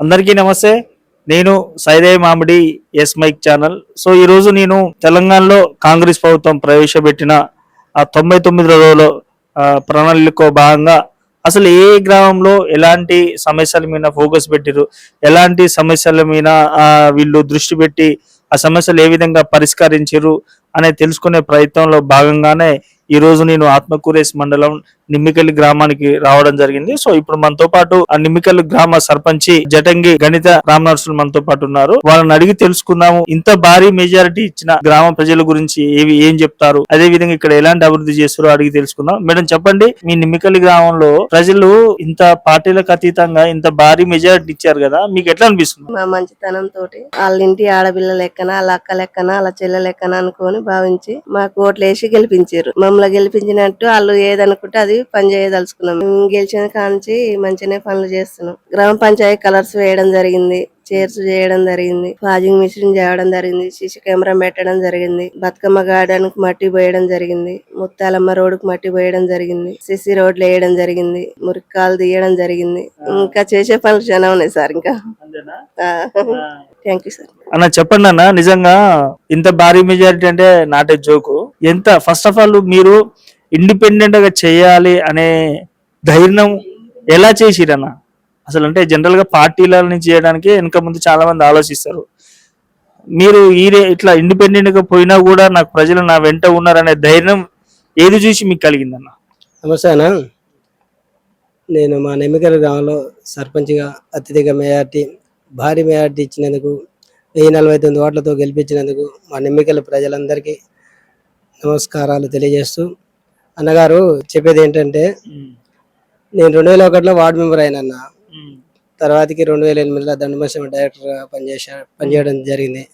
అందరికీ నమస్తే. నేను సైదయ్య మామిడి ఎస్ మైక్ ఛానల్. సో ఈరోజు నేను తెలంగాణలో కాంగ్రెస్ ప్రభుత్వం ప్రవేశపెట్టిన ఆ 99 రోజుల ప్రణాళికలో భాగంగా అసలు ఏ గ్రామంలో ఎలాంటి సమస్యల మీద ఫోకస్ పెట్టిరు, ఎలాంటి సమస్యల మీద వీళ్ళు దృష్టి పెట్టి ఆ సమస్యలు ఏ విధంగా పరిష్కరించారు అనేది తెలుసుకునే ప్రయత్నంలో భాగంగానే ఈరోజు నేను ఆత్మకూరేస్ మండలం నిమ్మికల్లి గ్రామానికి రావడం జరిగింది. సో ఇప్పుడు మనతో పాటు ఆ నిమ్మికల్లి గ్రామ సర్పంచి జటంగి గణిత రామనర్సులు మనతో పాటు ఉన్నారు. వాళ్ళని అడిగి తెలుసుకుందాము, ఇంత భారీ మెజారిటీ ఇచ్చిన గ్రామ ప్రజల గురించి ఏం చెప్తారు, అదే విధంగా ఇక్కడ ఎలాంటి అభివృద్ధి చేస్తారో అడిగి తెలుసుకుందాం. మేడం చెప్పండి, మీ నిమ్మికల్లి గ్రామంలో ప్రజలు ఇంత పార్టీలకు అతీతంగా ఇంత భారీ మెజారిటీ ఇచ్చారు కదా, మీకు ఎట్లా అనిపిస్తుంది? మా మంచితనం తోటి వాళ్ళ ఇంటి ఆడపిల్ల లెక్కన, వాళ్ళ అక్క లెక్కన, వాళ్ళ చెల్లె లెక్కన అనుకొని భావించి మాకు ఓట్లు వేసి గెలిపించారు. మమ్మల్ని గెలిపించినట్టు వాళ్ళు ఏదనుకుంటే అది పని చేయదలుచుకున్నాం. గెలిచిన కాంచి మంచిగానే పనులు చేస్తున్నాం. గ్రామ పంచాయతీ కలర్స్ వేయడం జరిగింది, చైర్స్ చేయడం జరిగింది, వాషింగ్ మిషన్ చేయడం జరిగింది, సీసీ కెమెరా పెట్టడం జరిగింది, బతుకమ్మ గార్డెన్ కు మట్టి పోయడం జరిగింది, ముత్తాలమ్మ రోడ్ కు మట్టి పోయడం జరిగింది, సిసి రోడ్లు వేయడం జరిగింది, మురికాలు తీయడం జరిగింది. ఇంకా చేసే పనులు చాలా ఉన్నాయి సార్. ఇంకా థ్యాంక్ యూ సార్. అన్న చెప్పండి అన్న, నిజంగా ఇంత భారీ మెజారిటీ అంటే నాటే జోకు. ఎంత ఫస్ట్ ఆఫ్ ఆల్ మీరు ఇండిపెండెంట్ గా చేయాలి అనే ధైర్యం ఎలా చేసిరన్న? అసలు అంటే జనరల్ గా పార్టీల నుంచి చేయడానికి వెనక ముందు చాలా మంది ఆలోచిస్తారు. మీరు ఇట్లా ఇండిపెండెంట్ గా పోయినా కూడా నాకు ప్రజలు నా వెంట ఉన్నారనే ధైర్యం ఏది చూసి మీకు కలిగిందన్న? నమస్తే అన్న, నేను మా నిమ్మికల్లి గ్రామంలో సర్పంచ్గా అత్యధిక మెజార్టీ, భారీ మెజార్టీ ఇచ్చినందుకు, 1049 ఓట్లతో గెలిపించినందుకు మా నిమ్మికల్లి ప్రజలందరికీ నమస్కారాలు తెలియజేస్తూ, అన్నగారు చెప్పేది ఏంటంటే, నేను 2001లో వార్డు మెంబర్ అయినన్న, తర్వాతకి 2008లో దండమశం డైరెక్టర్గా పనిచేయడం జరిగింది.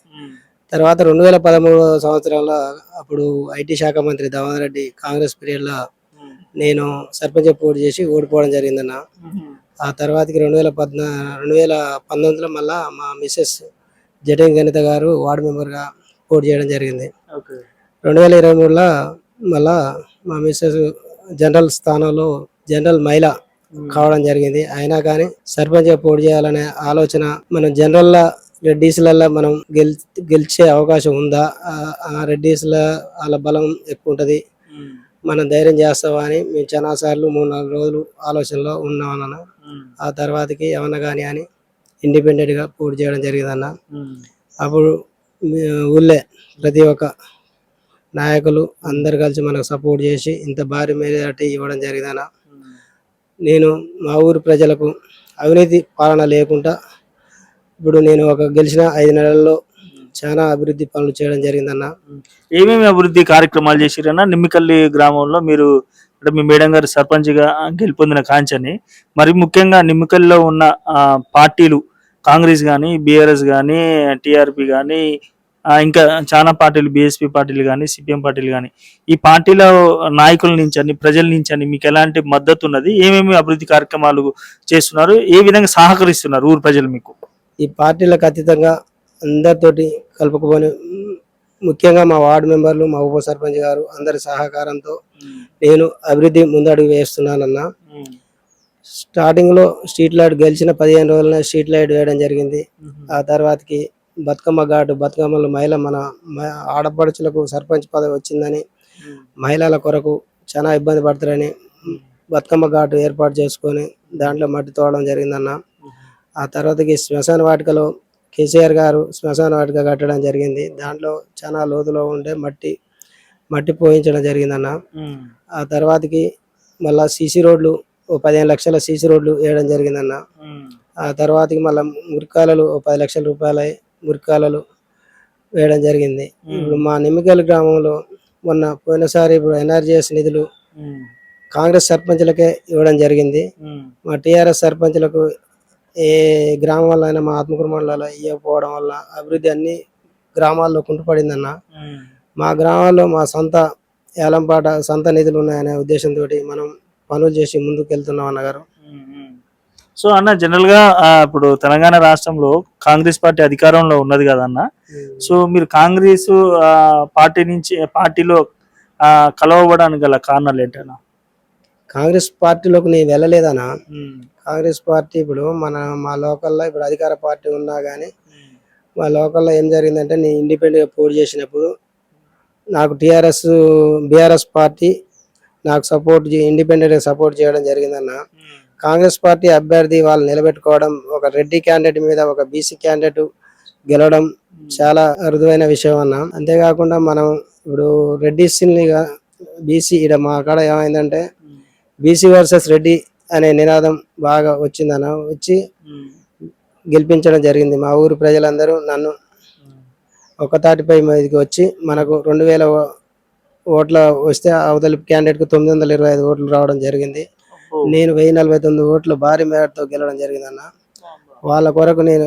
తర్వాత 2013 సంవత్సరంలో అప్పుడు ఐటీ శాఖ మంత్రి దామోదర్ రెడ్డి కాంగ్రెస్ పీరియడ్లో నేను సర్పంచ్ పోటీ చేసి ఓడిపోవడం జరిగిందన్న. ఆ తర్వాతకి 2019లో మళ్ళా మా మిస్సెస్ జటంగి గణిత గారు వార్డు మెంబర్గా పోటీ చేయడం జరిగింది. 2023లో మళ్ళా మా మిస్సెస్ జనరల్ స్థానంలో జనరల్ మహిళ కావడం జరిగింది. అయినా కానీ సర్పంచ్గా పోటీ చేయాలనే ఆలోచన, మనం జనరల్ రెడ్డీస్లలో మనం గెలిచే అవకాశం ఉందా, ఆ రెడ్డీస్ల వాళ్ళ బలం ఎక్కువ ఉంటుంది, మనం ధైర్యం చేస్తావా అని మేము చాలా సార్లు 3-4 రోజులు ఆలోచనలో ఉన్నామన్న. ఆ తర్వాతకి ఏమన్నా కానీ అని ఇండిపెండెంట్గా పోటీ చేయడం జరిగిందన్న. అప్పుడు ఊళ్ళే ప్రతి ఒక్క నాయకులు అందరు కలిసి మనకు సపోర్ట్ చేసి ఇంత భారీ మెజారిటీ ఇవ్వడం జరిగిందన్న. నేను మా ఊరి ప్రజలకు అవినీతి పాలన లేకుండా ఇప్పుడు నేను గెలిచిన 5 నెలల్లో చాలా అభివృద్ధి పనులు చేయడం జరిగిందన్న. ఏమేమి అభివృద్ధి కార్యక్రమాలు చేసిరన్నా నిమ్మికల్లి గ్రామంలో? మీరు అంటే మీ మేడం గారు సర్పంచ్గా గెలుపొందిన కాంచని, మరి ముఖ్యంగా నిమ్మికల్లో ఉన్న పార్టీలు కాంగ్రెస్ కానీ, బీఆర్ఎస్ కానీ, టీఆర్పీ కానీ, ఇంకా చాలా పార్టీలు, బీఎస్పీ పార్టీలు కానీ, సిపిఎం పార్టీలు కానీ, ఈ పార్టీల నాయకుల నుంచి అని, ప్రజల నుంచి అని మీకు ఎలాంటి మద్దతు ఉన్నది? ఏమేమి అభివృద్ధి కార్యక్రమాలు చేస్తున్నారు? ఏ విధంగా సహకరిస్తున్నారు ఊరు ప్రజలు మీకు? ఈ పార్టీలకు అతీతంగా అందరితోటి కలుపుకొని, ముఖ్యంగా మా వార్డు మెంబర్లు, మా ఉప సర్పంచ్ గారు అందరి సహకారంతో నేను అభివృద్ధి ముందడుగు వేస్తున్నానన్న. స్టార్టింగ్లో స్ట్రీట్ లైట్ గెలిచిన 15 రోజులనే స్ట్రీట్ లైట్ వేయడం జరిగింది. ఆ తర్వాతకి బతుకమ్మ ఘాటు, బతుకమ్మలు మన ఆడపడుచులకు సర్పంచ్ పదవి వచ్చిందని, మహిళల కొరకు చాలా ఇబ్బంది పడతారని బతుకమ్మ ఘాటు ఏర్పాటు చేసుకొని దాంట్లో మట్టి తోవడం జరిగిందన్న. ఆ తర్వాతకి శ్మశాన వాటికలో కేసీఆర్ గారు శ్మశాన వాటిక కట్టడం జరిగింది. దాంట్లో చాలా లోతులో ఉండే మట్టి పోయించడం జరిగిందన్న. ఆ తర్వాతకి మళ్ళా సీసీ రోడ్లు 15 లక్షల సీసీ రోడ్లు వేయడం జరిగిందన్న. ఆ తర్వాతకి మళ్ళీ మురికాలలు 10 లక్షల రూపాయల మురికాలలు వేయడం జరిగింది. ఇప్పుడు మా నిమ్మికల్లి గ్రామంలో పోయినసారి ఇప్పుడు ఎన్ఆర్జీఎస్ నిధులు కాంగ్రెస్ సర్పంచ్లకే ఇవ్వడం జరిగింది. మా టీఆర్ఎస్ సర్పంచ్లకు ఏ గ్రామాల్లో అయినా మా ఆత్మకూరు మండలాల్లో ఇవ్వకపోవడం వల్ల అభివృద్ధి అన్ని గ్రామాల్లో కుంటుపడిందన్న. మా గ్రామాల్లో మా సొంత ఏలంపాట సొంత నిధులు ఉన్నాయనే ఉద్దేశంతో మనం పనులు చేసి ముందుకు వెళ్తున్నాం అన్నగారు. సో అన్న, జనరల్ గా ఇప్పుడు తెలంగాణ రాష్ట్రంలో కాంగ్రెస్ పార్టీ అధికారంలో ఉన్నది కదన్న. సో మీరు కాంగ్రెస్ పార్టీలో కలవడానికి గల కారణాలు ఏంటన్నా? కాంగ్రెస్ పార్టీలోకి నేను వెళ్ళలేదనా. కాంగ్రెస్ పార్టీ ఇప్పుడు మా లోకల్లో ఇప్పుడు అధికార పార్టీ ఉన్నా కానీ మా లోకల్లో ఏం జరిగిందంటే, నేను ఇండిపెండెంట్గా పోటీ చేసినప్పుడు నాకు బీఆర్ఎస్ పార్టీ నాకు ఇండిపెండెంట్గా సపోర్ట్ చేయడం జరిగిందన్న. కాంగ్రెస్ పార్టీ అభ్యర్థి వాళ్ళు నిలబెట్టుకోవడం, ఒక రెడ్డి క్యాండిడేట్ మీద ఒక బీసీ క్యాండిడేట్ గెలవడం చాలా అరుదైన విషయం అన్న. అంతేకాకుండా మనం ఇప్పుడు రెడ్డిస్ బీసీ మా కాడ ఏమైందంటే బీసీ వర్సెస్ రెడ్డి అనే నినాదం బాగా వచ్చిందన్న. వచ్చి గెలిపించడం జరిగింది. మా ఊరు ప్రజలందరూ నన్ను ఒక తాటిపై మీదకి వచ్చి మనకు 2000 ఓట్ల వస్తే అవతలి క్యాండిడేట్కు 925 ఓట్లు రావడం జరిగింది. నేను 1049 ఓట్లు భారీ మేరతో గెలవడం జరిగిందన్న. వాళ్ళ కొరకు నేను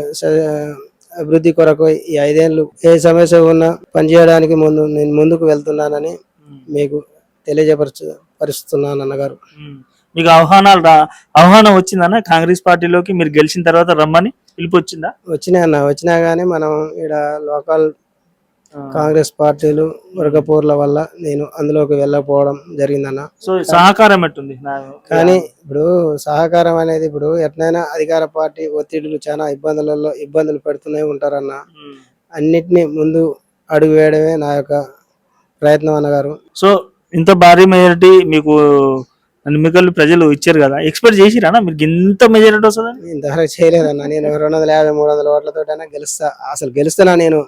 అభివృద్ధి కొరకు ఈ 5 ఏళ్ళు ఏ సమస్య ఉన్నా పనిచేయడానికి నేను ముందుకు వెళ్తున్నానని మీకు తెలియజేపరుస్తున్నాను అన్నగారు. మీకు ఆహ్వానం వచ్చిందన్న కాంగ్రెస్ పార్టీలోకి మీరు గెలిచిన తర్వాత రమ్మని పిలుపు వచ్చిందా? వచ్చినా కానీ మనం ఇక్కడ లోకల్ కాంగ్రెస్ పార్టీలు వర్గపోర్ల వల్ల నేను అందులోకి వెళ్ళకపోవడం జరిగిందన్న. సో సహకారం ఎట్టుంది? కానీ ఇప్పుడు సహకారం అనేది ఇప్పుడు ఎట్లయినా అధికార పార్టీ ఒత్తిడులు చాలా ఇబ్బందులు పెడుతూనే ఉంటారన్న. అన్నిటినీ ముందు అడుగు వేయడమే నా యొక్క ప్రయత్నం అన్నగారు. సో ఇంత భారీ మెజారిటీ మీకు ఎన్నికలు ప్రజలు ఇచ్చారు కదా, ఎక్స్పెక్ట్ చేసిరా మీకు ఇంత మెజారిటీ వస్తుందని? ఇంతవరకు చేయలేదన్న. నేను 250-300 ఓట్లతోటైనా గెలుస్తున్నా. నేను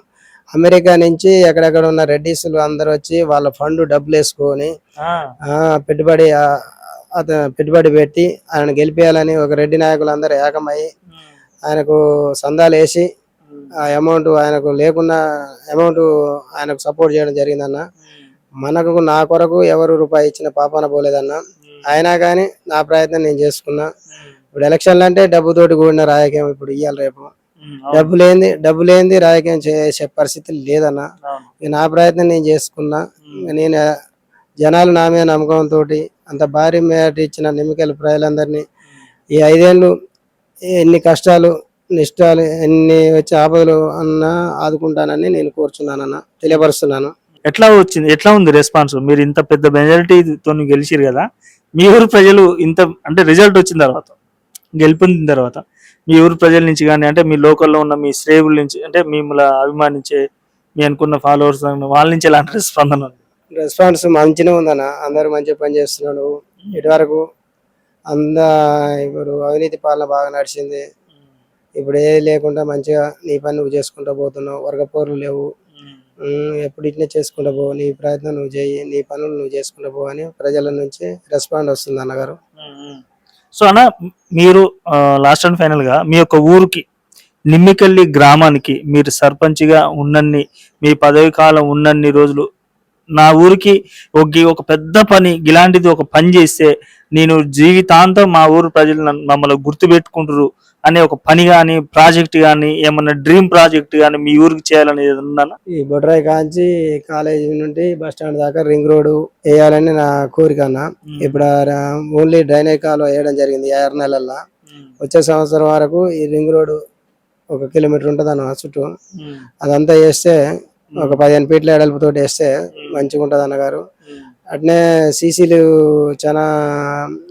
అమెరికా నుంచి ఎక్కడెక్కడ ఉన్న రెడ్డిస్లు అందరు వచ్చి వాళ్ళ ఫండ్ డబ్బులు వేసుకొని పెట్టుబడి పెట్టి ఆయన గెలిపేయాలని ఒక రెడ్డి నాయకులు అందరూ ఏకమయ్యి ఆయనకు సందాలు వేసి ఆ అమౌంట్ ఆయనకు లేకున్న అమౌంట్ ఆయనకు సపోర్ట్ చేయడం జరిగిందన్న. నా కొరకు ఎవరు రూపాయి ఇచ్చిన పాపాన పోలేదన్న. అయినా కానీ నా ప్రయత్నం నేను చేసుకున్నా. ఇప్పుడు ఎలక్షన్లు అంటే డబ్బుతోటి కూడిన రాజకీయం. ఇప్పుడు ఇయ్యాలి రేపు డబ్బు లేనిది రాజకీయం చేసే పరిస్థితి లేదన్న. నా ప్రయత్నం నేను చేసుకున్నా. నేను జనాలు నా మీద నమ్మకంతో అంత భారీ మేట ఇచ్చిన నిమ్మకాయల ప్రజలందరినీ ఈ 5 ఏళ్ళు ఎన్ని కష్టాలు నిష్టాలు ఎన్ని వచ్చే ఆపదలు అన్నా ఆదుకుంటానని నేను కోరుచున్నానన్న, తెలియపరుస్తున్నాను. ఎట్లా ఉంది రెస్పాన్స్? మీరు ఇంత పెద్ద మెజారిటీతో గెలిచిరు కదా, మీ ఊరు ప్రజలు ఇంత అంటే రిజల్ట్ వచ్చిన తర్వాత గెలుపొందిన తర్వాత మీ ఊరు ప్రజల నుంచి కానీ అంటే మీ లోకల్లో ఉన్న మీ శ్రేయుల నుంచి అంటే మిమ్మల్ని అభిమానించే మీ అనుకున్న ఫాలోవర్స్ వాళ్ళ నుంచి ఎలాంటి స్పందన? రెస్పాన్స్ మంచిగా ఉందన్న. అందరూ మంచిగా పని చేస్తున్నాడు. ఇటువరకు ఇప్పుడు అవినీతి పాలన బాగా నడిచింది. ఇప్పుడు ఏది లేకుండా మంచిగా నీ పని నువ్వు చేసుకుంటూ పోతున్నావు. వర్గపోర్లు లేవు. ఎప్పుడు ఇట్లా చేసుకుంటూ పో, నీ ప్రయత్నం నువ్వు చేయి, నీ పనులు నువ్వు చేసుకుంటూ పో అని ప్రజల నుంచి రెస్పాండ్ వస్తుంది అన్నగారు. సో అన్న, మీరు లాస్ట్ అండ్ ఫైనల్ గా మీ యొక్క ఊరికి నిమ్మికల్లి గ్రామానికి మీరు సర్పంచ్గా ఉన్నన్ని మీ పదవి కాలం ఉన్నన్ని రోజులు నా ఊరికి ఒక పెద్ద పని ఇలాంటిది ఒక పని చేస్తే నేను జీవితాంతం మా ఊరు ప్రజలు మమ్మల్ని గుర్తుపెట్టుకుంటారు అనే ఒక పని కానీ ప్రాజెక్ట్ కానీ ఏమన్నా డ్రీమ్ ప్రాజెక్ట్ కానీ మీ ఊరికి చేయాలని ఉందా? ఈ బొడ్రాయి కాంచి కాలేజీ నుండి బస్ స్టాండ్ దాకా రింగ్ రోడ్ వేయాలని నా కోరిక అన్న. ఇప్పుడు ఓన్లీ డ్రైనేజ్ కాలువ వేయడం జరిగింది 6 నెలల్లో. వచ్చే సంవత్సరం వరకు ఈ రింగ్ రోడ్ 1 కిలోమీటర్ ఉంటుంది అన్న చుట్టూ. అదంతా వేస్తే ఒక 15 ఫీట్ల ఎడల్పుతో వేస్తే మంచిగా ఉంటుంది అన్నగారు. అట్నే సీసీలు చాలా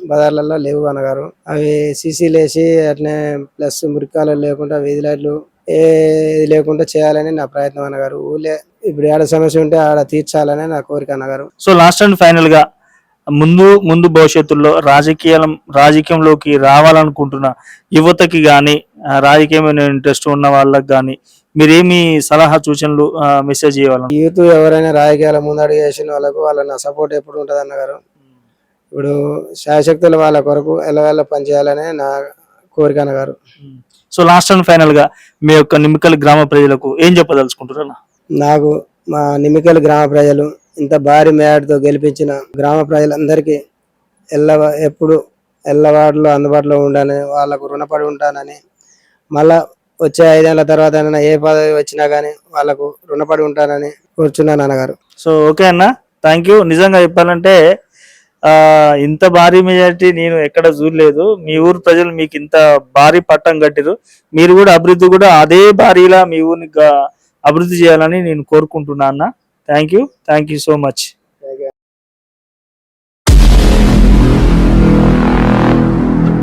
బజార్లలో లేవు అన్నగారు. అవి సీసీలు వేసి అట్నే ప్లస్ మురికాలు లేకుండా వీధి లైట్లు ఏది లేకుండా చేయాలని నా ప్రయత్నం అన్నగారు. ఊళ్ళే ఇప్పుడు ఏడ సమస్య ఉంటే ఆడ తీర్చాలని నా కోరిక అన్నగారు. సో లాస్ట్ అండ్ ఫైనల్ గా ముందు భవిష్యత్తులో రాజకీయంలోకి రావాలనుకుంటున్న యువతకి గాని రాజకీయమైన ఇంట్రెస్ట్ ఉన్న వాళ్ళకి గాని మీరేమి సలహా సూచనలు మెసేజ్ చేయాలి? యూత్ ఎవరైనా రాజకీయాల ముందడుగు వేసిన వాళ్ళకు నా సపోర్ట్ ఎప్పుడు ఉంటుంది అన్నగారు. ఇప్పుడు శాయశక్తులు వాళ్ళ కొరకు ఎల్లవేళ పనిచేయాలనే నా కోరిక అన్నగారు. సో లాస్ట్ అండ్ ఫైనల్ గా మీ యొక్క నిమ్మికల్ గ్రామ ప్రజలకు ఏం చెప్పదలుచుకుంటున్నా? నాకు మా నిమ్మికల్ గ్రామ ప్రజలు ఇంత భారీ మేడతో గెలిపించిన గ్రామ ప్రజలందరికీ ఎప్పుడు ఎల్లవాడలో అందుబాటులో ఉండాలని వాళ్ళకు రుణపడి ఉంటానని, మళ్ళా వచ్చే 5 ఏళ్ల తర్వాత ఏ పదవి వచ్చినా గానీ వాళ్ళకు రుణపడి ఉంటానని కూర్చున్నాను అన్నగారు. సో ఓకే అన్న, థ్యాంక్ యూ. నిజంగా చెప్పాలంటే ఇంత భారీ మెజారిటీ నేను ఎక్కడ చూడలేదు. మీ ఊరు ప్రజలు మీకు ఇంత భారీ పట్టం కట్టిరు. మీరు కూడా అభివృద్ధి కూడా అదే భారీలా మీ ఊరిని అభివృద్ధి చేయాలని నేను కోరుకుంటున్నా అన్న. Thank you so much.